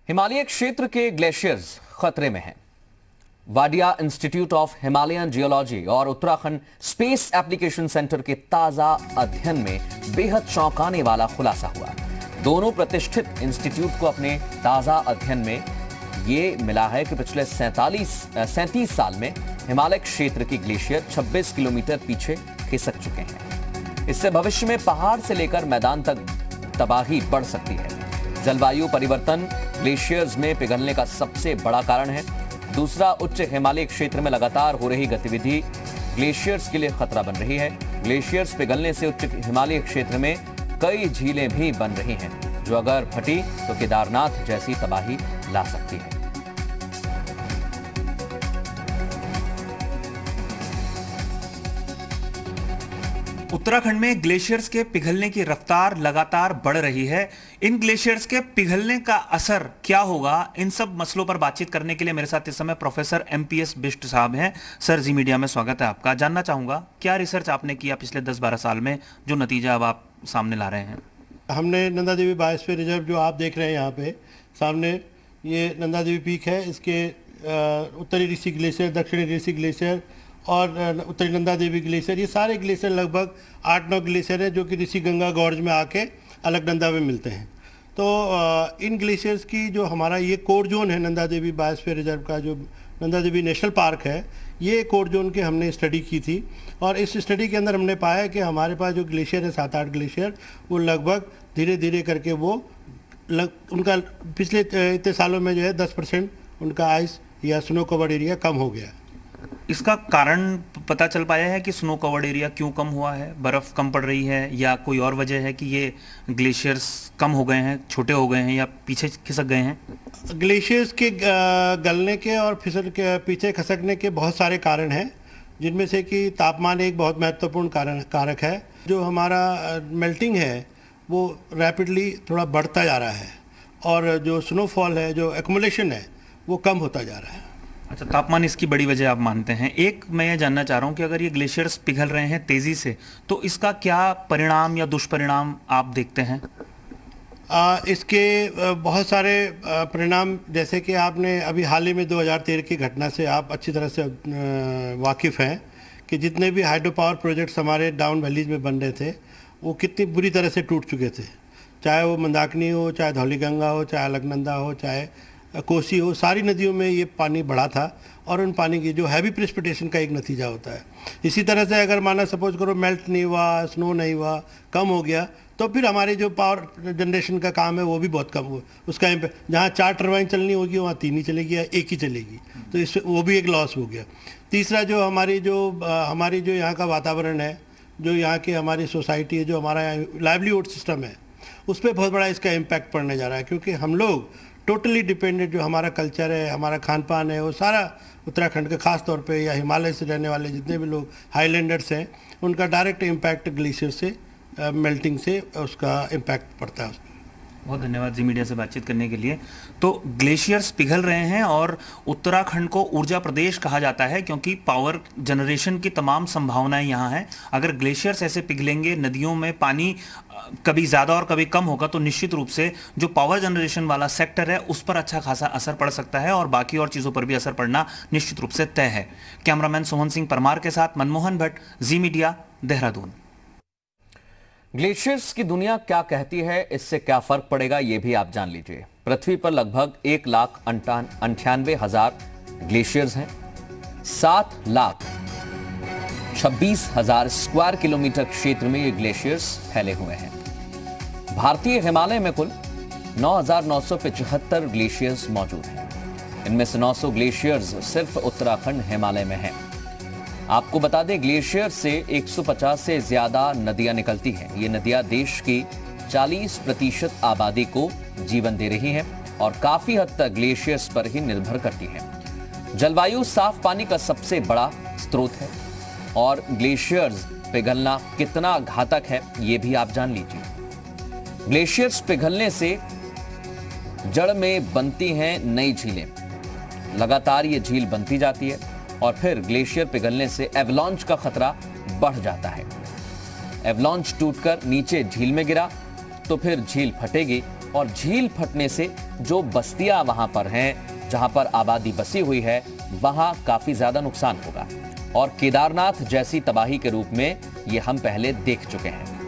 हिमालय क्षेत्र के ग्लेशियर्स खतरे में हैं। Wadia institute of Himalayan geology और उत्तराखंड स्पेस एप्लीकेशन सेंटर के ताजा अध्ययन में बेहद चौंकाने वाला खुलासा हुआ। दोनों प्रतिष्ठित इंस्टीट्यूट को अपने ताजा अध्ययन में ये मिला है कि पिछले 37 साल में हिमालय क्षेत्र की ग्लेशियर 26 किलोमीटर पीछे खिसक चुके हैं। इससे भविष्य में पहाड़ से लेकर मैदान तक तबाही बढ़ सकती है। जलवायु परिवर्तन ग्लेशियर्स में पिघलने का सबसे बड़ा कारण है। दूसरा, उच्च हिमालय क्षेत्र में लगातार हो रही गतिविधि ग्लेशियर्स के लिए खतरा बन रही है। ग्लेशियर्स पिघलने से उच्च हिमालय क्षेत्र में कई झीलें भी बन रही हैं, जो अगर फटी तो केदारनाथ जैसी तबाही ला सकती है। उत्तराखंड में ग्लेशियर्स के पिघलने की रफ्तार लगातार बढ़ रही है। इन ग्लेशियर्स के पिघलने का असर क्या होगा, इन सब मसलों पर बातचीत करने के लिए मेरे साथ इस समय प्रोफेसर MPS बिष्ट साहब हैं। सर, जी मीडिया में स्वागत है आपका। जानना चाहूंगा, क्या रिसर्च आपने किया पिछले 10-12 साल में, जो नतीजा अब आप सामने ला रहे हैं? हमने नंदा देवी बायोस्फीयर रिजर्व जो आप देख रहे हैं यहाँ पे सामने, ये नंदा देवी पीक है। इसके उत्तरी ऋषि ग्लेशियर, दक्षिणी ऋषि ग्लेशियर और उत्तरी नंदा देवी ग्लेशियर, ये सारे ग्लेशियर लगभग 8-9 ग्लेशियर हैं जो कि ऋषि गंगा गॉर्ज में आके अलकनंदा में मिलते हैं। तो इन ग्लेशियर्स की जो हमारा ये कोर जोन है नंदा देवी बायोस्फीयर रिजर्व का, जो नंदा देवी नेशनल पार्क है, ये कोर जोन के हमने स्टडी की थी। और इस स्टडी के अंदर हमने पाया कि हमारे पास जो ग्लेशियर है 7-8 ग्लेशियर, वो लगभग धीरे धीरे करके वो उनका पिछले इतने सालों में जो है 10% उनका आइस या स्नो कवर्ड एरिया कम हो गया। इसका कारण पता चल पाया है कि स्नो कवर्ड एरिया क्यों कम हुआ है? बर्फ़ कम पड़ रही है या कोई और वजह है कि ये ग्लेशियर्स कम हो गए हैं, छोटे हो गए हैं या पीछे खिसक गए हैं? ग्लेशियर्स के गलने के और फिसल के पीछे खसकने के बहुत सारे कारण हैं, जिनमें से कि तापमान एक बहुत महत्वपूर्ण कारक है। जो हमारा मेल्टिंग है वो रैपिडली थोड़ा बढ़ता जा रहा है और जो स्नोफॉल है, जो एक्युमुलेशन है, वो कम होता जा रहा है। अच्छा, तापमान इसकी बड़ी वजह आप मानते हैं। एक मैं ये जानना चाह रहा हूँ कि अगर ये ग्लेशियर्स पिघल रहे हैं तेज़ी से, तो इसका क्या परिणाम या दुष्परिणाम आप देखते हैं? इसके बहुत सारे परिणाम, जैसे कि आपने अभी हाल ही में 2013 की घटना से आप अच्छी तरह से वाकिफ़ हैं कि जितने भी हाइड्रो पावर प्रोजेक्ट्स हमारे डाउन वैलीज में बन रहे थे, वो कितनी बुरी तरह से टूट चुके थे। चाहे वो मंदाकिनी हो, चाहे धौलीगंगा हो, चाहे अलकनंदा हो, चाहे कोसी हो, सारी नदियों में ये पानी बढ़ा था और उन पानी की जो हैवी प्रेसिपिटेशन का एक नतीजा होता है। इसी तरह से अगर माना सपोज करो मेल्ट नहीं हुआ, स्नो नहीं हुआ, कम हो गया, तो फिर हमारी जो पावर जनरेशन का काम है वो भी बहुत कम हुआ। उसका इम्पैक्ट, जहाँ 4 टरबाइन चलनी होगी वहाँ 3 ही चलेगी या 1 ही चलेगी, तो इस वो भी एक लॉस हो गया। तीसरा, जो हमारी जो यहाँ का वातावरण है, जो यहाँ की हमारी सोसाइटी है, जो हमारा लाइवलीहुड सिस्टम है, उस पर बहुत बड़ा इसका इम्पैक्ट पड़ने जा रहा है। क्योंकि हम लोग टोटली डिपेंडेंट, जो हमारा कल्चर है, हमारा खान पान है, वो सारा उत्तराखंड के ख़ास तौर पे या हिमालय से रहने वाले जितने भी लोग हाईलैंडर्स हैं, उनका डायरेक्ट इम्पैक्ट ग्लेशियर से, मेल्टिंग से उसका इम्पैक्ट पड़ता है। बहुत धन्यवाद जी मीडिया से बातचीत करने के लिए। तो ग्लेशियर्स पिघल रहे हैं और उत्तराखंड को ऊर्जा प्रदेश कहा जाता है क्योंकि पावर जनरेशन की तमाम संभावनाएं यहाँ हैं। अगर ग्लेशियर्स ऐसे पिघलेंगे, नदियों में पानी कभी ज़्यादा और कभी कम होगा, तो निश्चित रूप से जो पावर जनरेशन वाला सेक्टर है उस पर अच्छा खासा असर पड़ सकता है और बाकी और चीज़ों पर भी असर पड़ना निश्चित रूप से तय है। कैमरामैन सोहन सिंह परमार के साथ मनमोहन भट्ट, जी मीडिया, देहरादून। ग्लेशियर्स की दुनिया क्या कहती है, इससे क्या फर्क पड़ेगा, यह भी आप जान लीजिए। पृथ्वी पर लगभग 1,98,000 ग्लेशियर्स हैं। 7,26,000 स्क्वायर किलोमीटर क्षेत्र में ये ग्लेशियर्स फैले हुए हैं। भारतीय हिमालय में कुल 9,975 ग्लेशियर्स मौजूद हैं। इनमें से 900 ग्लेशियर्स सिर्फ उत्तराखंड हिमालय में हैं। आपको बता दें, ग्लेशियर से 150 से ज्यादा नदियां निकलती हैं। ये नदियां देश की 40% आबादी को जीवन दे रही हैं और काफी हद तक ग्लेशियर्स पर ही निर्भर करती हैं। जलवायु साफ पानी का सबसे बड़ा स्रोत है और ग्लेशियर्स पिघलना कितना घातक है, ये भी आप जान लीजिए। ग्लेशियर्स पिघलने से जड़ में बनती हैं नई झीलें। लगातार ये झील बनती जाती है और फिर ग्लेशियर पिघलने से एवलांच का खतरा बढ़ जाता है। एवलांच टूटकर नीचे झील में गिरा तो फिर झील फटेगी और झील फटने से जो बस्तियां वहां पर हैं, जहां पर आबादी बसी हुई है, वहां काफी ज्यादा नुकसान होगा और केदारनाथ जैसी तबाही के रूप में ये हम पहले देख चुके हैं।